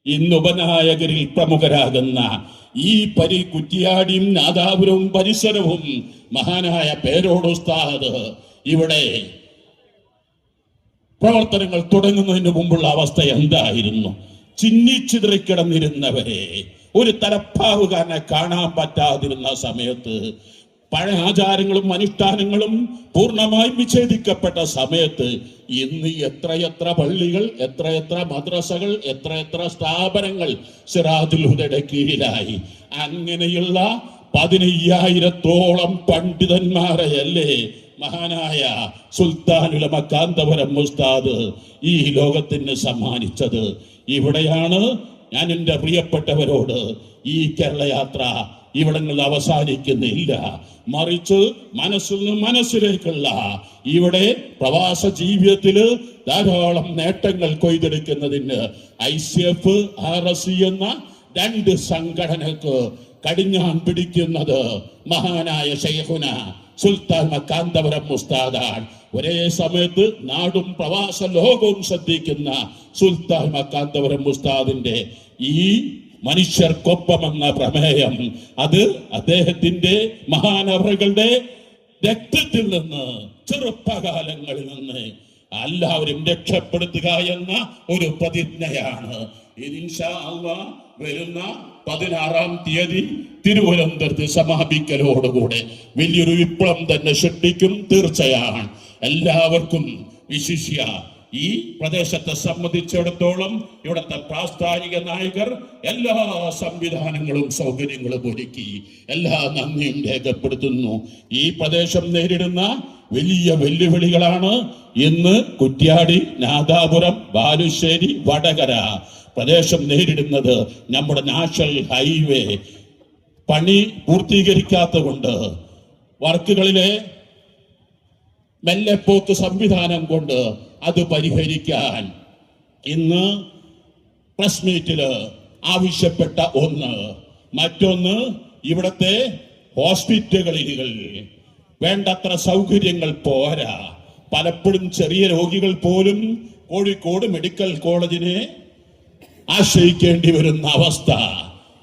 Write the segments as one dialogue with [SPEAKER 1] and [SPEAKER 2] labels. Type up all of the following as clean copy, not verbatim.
[SPEAKER 1] ഇന്ന് ഉപനായകരിൽ പ്രമുഖരാകുന്ന ഈ കുറ്റിയാടിയും നാദാപുരവും പരിസരവും മഹാനായ പേരോട് ഉസ്താദ് ഇവിടെ പ്രവർത്തനങ്ങൾ തുടങ്ങുന്നതിന് മുമ്പുള്ള അവസ്ഥ എന്തായിരുന്നു? ചിന്നിച്ചിതറിക്കിടന്നിരുന്നവരെ, ഒരു തലപ്പാവുകാരനെ കാണാൻ പറ്റാതിരുന്ന സമയത്ത്, പഴയ ആചാരങ്ങളും അനുഷ്ഠാനങ്ങളും പൂർണ്ണമായും വിച്ഛേദിക്കപ്പെട്ട സമയത്ത് ഇന്ന് എത്രയെത്ര പള്ളികൾ, എത്രയെത്ര മദ്രസകൾ, എത്രയെത്ര സ്ഥാപനങ്ങൾ സിറാജുൽ ഹുദയുടെ കീഴിലായി. അങ്ങനെയുള്ള 15,000-ഓളം പണ്ഡിതന്മാരെയല്ലേ മഹാനായ സുൽത്താനുൽ ഉലമ കാന്തപുരം ഉസ്താദ് ഈ ലോകത്തിന് സമ്മാനിച്ചത്. ഇവിടെയാണ് ഞാൻ എൻ്റെ പ്രിയപ്പെട്ടവരോട്, ഈ കേരളയാത്ര ഇവിടങ്ങളിൽ അവസാനിക്കുന്നില്ല, മറിച്ച് മനസ്സിൽ നിന്ന് മനസ്സിലേക്കുള്ള ഇവിടെ പ്രവാസ ജീവിതത്തില് ധാരാളം നേട്ടങ്ങൾ കൊയ്തെടുക്കുന്നതിന് ICF, RSC എന്ന 2 സംഘടനക്ക് കടിഞ്ഞാൻ പിടിക്കുന്നത് മഹാനായ ശൈഖുന സുൽത്താൻ കാന്തപുരം ഉസ്താദാണ്. ഒരേ സമയത്ത് നാടും പ്രവാസ ലോകവും ശ്രദ്ധിക്കുന്ന സുൽത്താൻ കാന്തപുരം ഉസ്താദിന്റെ ഈ മനുഷ്യർക്കൊപ്പമെന്ന പ്രമേയം, അത് അദ്ദേഹത്തിന്റെ മഹാനവറുകളുടെ രക്തത്തിൽ നിന്ന്, ചെറുപ്പകാലങ്ങളിൽ നിന്ന് എല്ലാവരും രക്ഷപ്പെടുത്തുക എന്ന ഒരു പ്രതിജ്ഞയാണ്. ഇൻഷാ അല്ലാഹ് വരുന്ന 16-ാം തീയതി തിരുവനന്തപുരത്ത് സമാപിക്കലോടുകൂടെ വലിയൊരു വിപ്ലവം തന്നെ സൃഷ്ടിക്കും തീർച്ചയാണ്. എല്ലാവർക്കും, വിശിഷ്യ ഈ പ്രദേശത്തെ സംബന്ധിച്ചിടത്തോളം ഇവിടുത്തെ പ്രാസ്ഥാനിക നായകർ എല്ലാ സംവിധാനങ്ങളും സൗകര്യങ്ങളും ഒരുക്കി എല്ലാ നന്ദിയും രേഖപ്പെടുത്തുന്നു. ഈ പ്രദേശം നേരിടുന്ന വലിയ വെല്ലുവിളികളാണ് ഇന്ന് കുറ്റ്യാടി, നാദാപുരം, ബാലുശ്ശേരി, വടകര പ്രദേശം നേരിടുന്നത്. നമ്മുടെ നാഷണൽ ഹൈവേ പണി പൂർത്തീകരിക്കാത്തതുകൊണ്ട്, വർക്കുകളിലെ മെല്ലെപ്പോക്ക് സംവിധാനം കൊണ്ട് അത് പരിഹരിക്കാൻ ഇന്ന് പ്രസ് മീറ്റില് ആവശ്യപ്പെട്ട ഒന്ന്. മറ്റൊന്ന്, ഇവിടത്തെ ഹോസ്പിറ്റലുകളിൽ വേണ്ടത്ര സൗകര്യങ്ങൾ പോരാ. പലപ്പോഴും ചെറിയ രോഗികൾ പോലും കോഴിക്കോട് മെഡിക്കൽ കോളേജിനെ ആശ്രയിക്കേണ്ടി വരുന്ന അവസ്ഥ.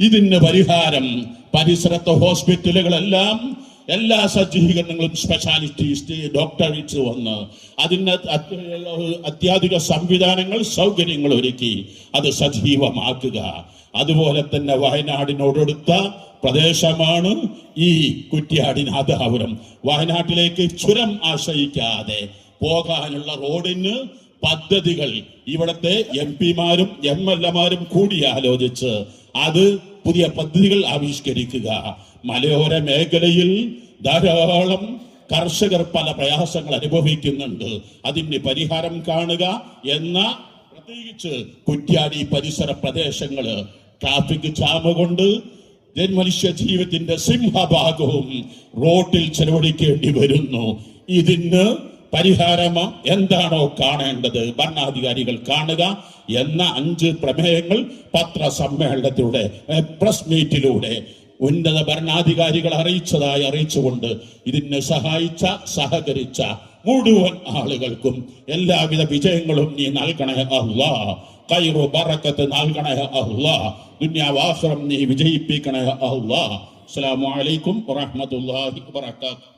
[SPEAKER 1] ഇതിന് പരിഹാരം പരിസരത്തെ ഹോസ്പിറ്റലുകളെല്ലാം എല്ലാ സജ്ജീകരണങ്ങളും സ്പെഷ്യാലിറ്റി ഡോക്ടറേറ്റ്സ് വന്ന് അതിന് അത്യാധുനിക സംവിധാനങ്ങൾ, സൗകര്യങ്ങൾ ഒരുക്കി അത് സജീവമാക്കുക. അതുപോലെ തന്നെ വയനാടിനോടടുത്ത പ്രദേശമാണ് ഈ കുറ്റ്യാടി, നാദാപുരം. വയനാട്ടിലേക്ക് ചുരം ആശ്രയിക്കാതെ പോകാനുള്ള റോഡിന് പദ്ധതികൾ ഇവിടത്തെ MP-മാരും MLA-മാരും കൂടിയാലോചിച്ച് അത് പുതിയ പദ്ധതികൾ ആവിഷ്കരിക്കുക. മലയോര മേഖലയിൽ ധാരാളം കർഷകർ പല പ്രയാസങ്ങൾ അനുഭവിക്കുന്നുണ്ട്. അതിന് പരിഹാരം കാണുക എന്ന, പ്രത്യേകിച്ച് കുറ്റ്യാടി പരിസര പ്രദേശങ്ങള് ട്രാഫിക് ജാമ് കൊണ്ട് മനുഷ്യ ജീവിതത്തിന്റെ സിംഹഭാഗവും റോഡിൽ ചെലവഴിക്കേണ്ടി വരുന്നു. ഇതിന് പരിഹാരം എന്താണോ കാണേണ്ടത് ഭരണാധികാരികൾ കാണുക എന്ന 5 പ്രമേയങ്ങൾ പത്രസമ്മേളനത്തിലൂടെ, പ്രസ് മീറ്റിലൂടെ ഉന്നത ഭരണാധികാരികൾ അറിയിച്ചുകൊണ്ട് ഇതിനെ സഹകരിച്ച മുഴുവൻ ആളുകൾക്കും എല്ലാവിധ വിജയങ്ങളും നീ നൽകണേ അല്ലാഹ്. ഖൈറു ബറക്കത്ത് നൽകണേ അല്ലാഹ്. ദുനിയാവ് ആഖിറം നീ വിജയിപ്പിക്കണേ അല്ലാഹ്. അസ്സലാമു അലൈക്കും വറഹ്മത്തുള്ളാഹി വബറകാതുഹു.